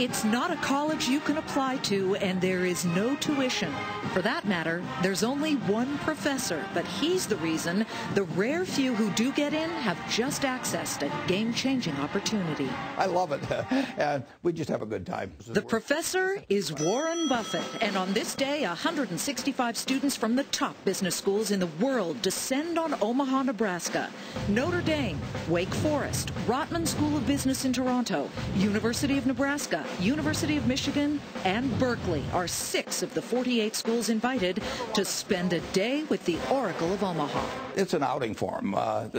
It's not a college you can apply to, and there is no tuition. For that matter, there's only one professor, but he's the reason the rare few who do get in have just accessed a game-changing opportunity. I love it, and we just have a good time. The professor is Warren Buffett, and on this day, 165 students from the top business schools in the world descend on Omaha, Nebraska. Notre Dame, Wake Forest, Rotman School of Business in Toronto, University of Nebraska, University of Michigan, and Berkeley are 6 of the 48 schools invited to spend a day with the Oracle of Omaha. It's an outing for them.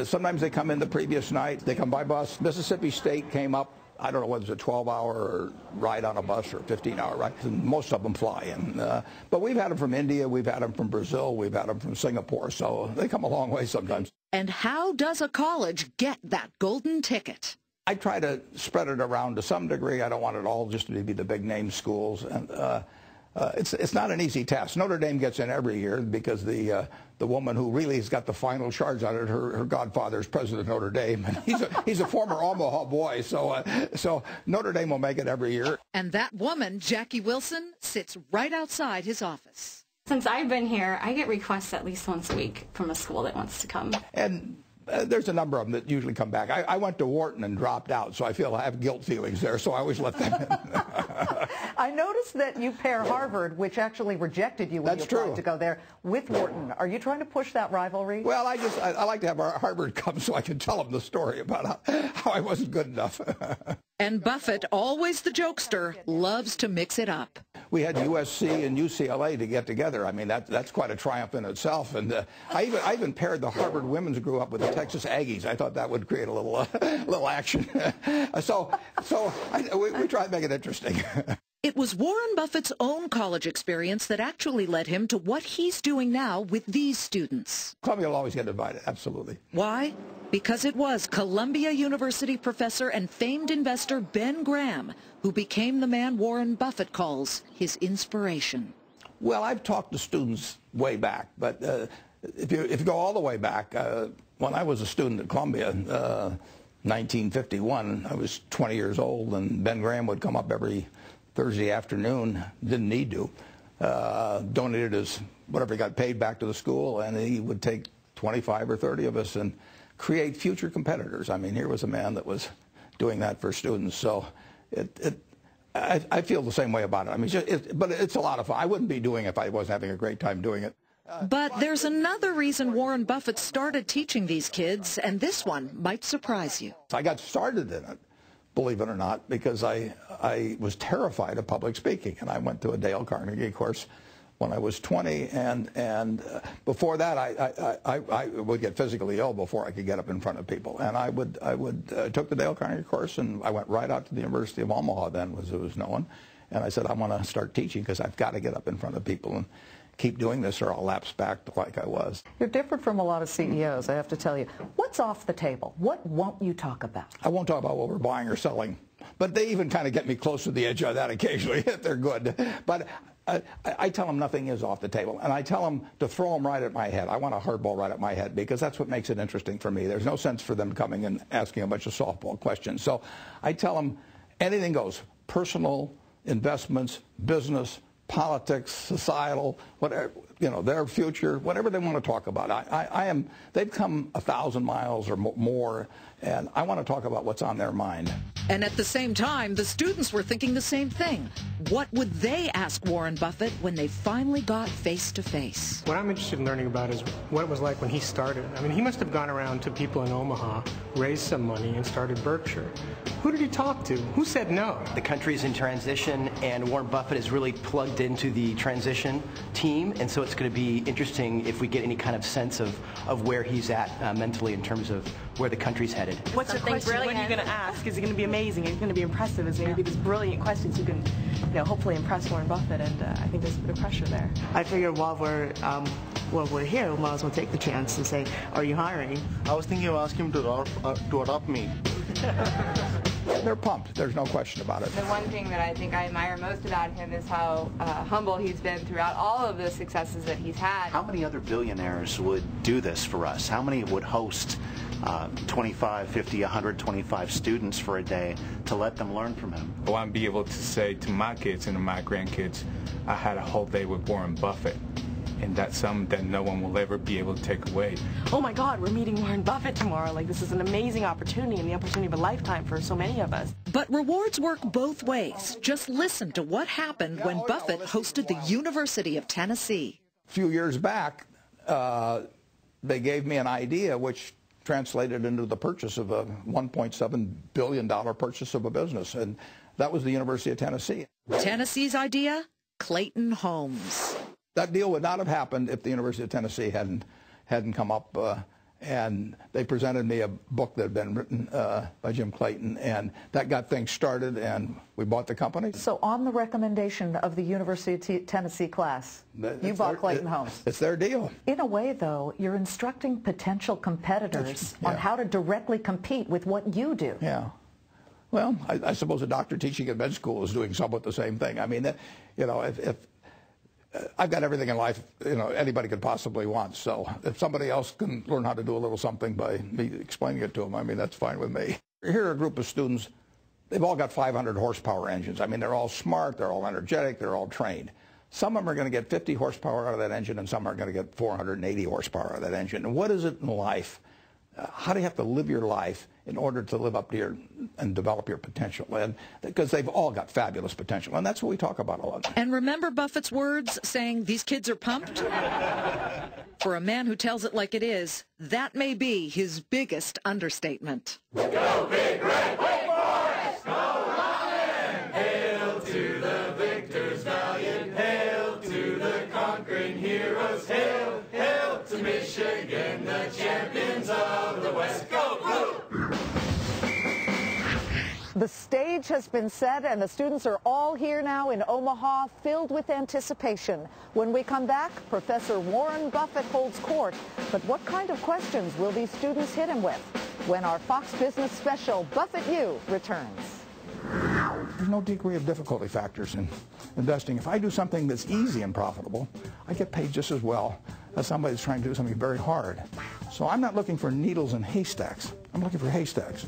Sometimes they come in the previous night. They come by bus. Mississippi State came up. I don't know whether it's a 12-hour ride on a bus or a 15-hour ride. And most of them fly in. But we've had them from India. We've had them from Brazil. We've had them from Singapore. So they come a long way sometimes. And how does a college get that golden ticket? I try to spread it around to some degree. I don't want it all just to be the big-name schools. And it's not an easy task. Notre Dame gets in every year because the woman who really has got the final charge on it, her godfather is president of Notre Dame, and he's a former Omaha boy, so Notre Dame will make it every year. And that woman, Jackie Wilson, sits right outside his office. Since I've been here, I get requests at least once a week from a school that wants to come. And there's a number of them that usually come back. I went to Wharton and dropped out, so I have guilt feelings there, so I always let them in. I noticed that you pair Harvard, which actually rejected you when you applied to go there, with Wharton. Are you trying to push that rivalry? Well, I like to have Harvard come so I can tell them the story about how I wasn't good enough. And Buffett, always the jokester, loves to mix it up. We had USC and UCLA to get together. I mean, that's quite a triumph in itself. And I even paired the Harvard women's group up with the Texas Aggies. I thought that would create a little action. We tried to make it interesting. It was Warren Buffett's own college experience that actually led him to what he's doing now with these students. Columbia will always get invited, absolutely. Why? Because it was Columbia University professor and famed investor Ben Graham who became the man Warren Buffett calls his inspiration. Well, I've talked to students way back, but if you go all the way back, when I was a student at Columbia, 1951, I was 20 years old, and Ben Graham would come up every Thursday afternoon, didn't need to, donated his whatever he got paid back to the school, and he would take 25 or 30 of us and create future competitors. I mean, here was a man that was doing that for students. So I feel the same way about it. I mean, but it's a lot of fun. I wouldn't be doing it if I wasn't having a great time doing it. But there's another reason Warren Buffett started teaching these kids, and this one might surprise you. I got started in it, believe it or not, because I was terrified of public speaking, and I went to a Dale Carnegie course when I was 20, and before that I would get physically ill before I could get up in front of people, and I took the Dale Carnegie course, and I went right out to the University of Omaha then, as it was known, and I said, I want to start teaching because I've got to get up in front of people and keep doing this or I'll lapse back to like I was. You're different from a lot of CEOs, I have to tell you. What's off the table? What won't you talk about? I won't talk about what we're buying or selling, but they even kind of get me close to the edge of that occasionally if they're good. But I tell them nothing is off the table, and I tell them to throw them right at my head. I want a hardball right at my head because that's what makes it interesting for me. There's no sense for them coming and asking a bunch of softball questions. So I tell them anything goes, personal, investments, business, politics, societal, whatever, their future, whatever they want to talk about. They've come 1,000 miles or more, and I want to talk about what's on their mind. And at the same time, the students were thinking the same thing. What would they ask Warren Buffett when they finally got face to face? What I'm interested in learning about is what it was like when he started. I mean, he must have gone around to people in Omaha, raised some money, and started Berkshire. Who did he talk to? Who said no? The country's in transition, and Warren Buffett is really plugged into the transition team, and so it's going to be interesting if we get any kind of sense of where he's at mentally in terms of where the country's headed. What's your question? What are you going to ask? Is it going to be amazing? Is it going to be impressive? Is it going to be these brilliant questions you can, hopefully impress Warren Buffett? And I think there's a bit of pressure there. I figured while we're here, we might as well take the chance and say, are you hiring? I was thinking of asking him to adopt me. They're pumped. There's no question about it. The one thing that I think I admire most about him is how humble he's been throughout all of the successes that he's had. How many other billionaires would do this for us? How many would host 25, 50, 125 students for a day to let them learn from him? I want to be able to say to my kids and to my grandkids, I had a whole day with Warren Buffett. And that's something that no one will ever be able to take away. Oh my God, we're meeting Warren Buffett tomorrow. Like, this is an amazing opportunity and the opportunity of a lifetime for so many of us. But rewards work both ways. Just listen to what happened when Buffett hosted the University of Tennessee. A few years back, they gave me an idea which translated into the purchase of a $1.7 billion purchase of a business, and that was the University of Tennessee. Tennessee's idea? Clayton Homes. That deal would not have happened if the University of Tennessee hadn't come up, and they presented me a book that had been written by Jim Clayton, and that got things started, and we bought the company. So on the recommendation of the University of Tennessee class, you bought Clayton Homes. It's their deal. In a way, though, you're instructing potential competitors on how to directly compete with what you do. Yeah. Well, I suppose a doctor teaching at med school is doing somewhat the same thing. I mean, you know, if I've got everything in life, you know, anybody could possibly want. So if somebody else can learn how to do a little something by me explaining it to them, I mean, that's fine with me. Here are a group of students. They've all got 500 horsepower engines. I mean, they're all smart, they're all energetic, they're all trained. Some of them are going to get 50 horsepower out of that engine, and some are going to get 480 horsepower out of that engine. And what is it in life? How do you have to live your life in order to live up to your and develop your potential? And because they've all got fabulous potential, and that's what we talk about a lot. And remember Buffett's words saying these kids are pumped? For a man who tells it like it is, that may be his biggest understatement. Go Big Red, Wake Forest! Go Lion! Hail to the victors valiant, hail to the conquering heroes, hail, hail to Michigan, the champions of the West. Go Blue! The stage has been set and the students are all here now in Omaha, filled with anticipation. When we come back, Professor Warren Buffett holds court. But what kind of questions will these students hit him with? When our Fox Business special, Buffett U, returns. There's no degree of difficulty factors in investing. If I do something that's easy and profitable, I get paid just as well as somebody that's trying to do something very hard. So I'm not looking for needles in haystacks. I'm looking for haystacks.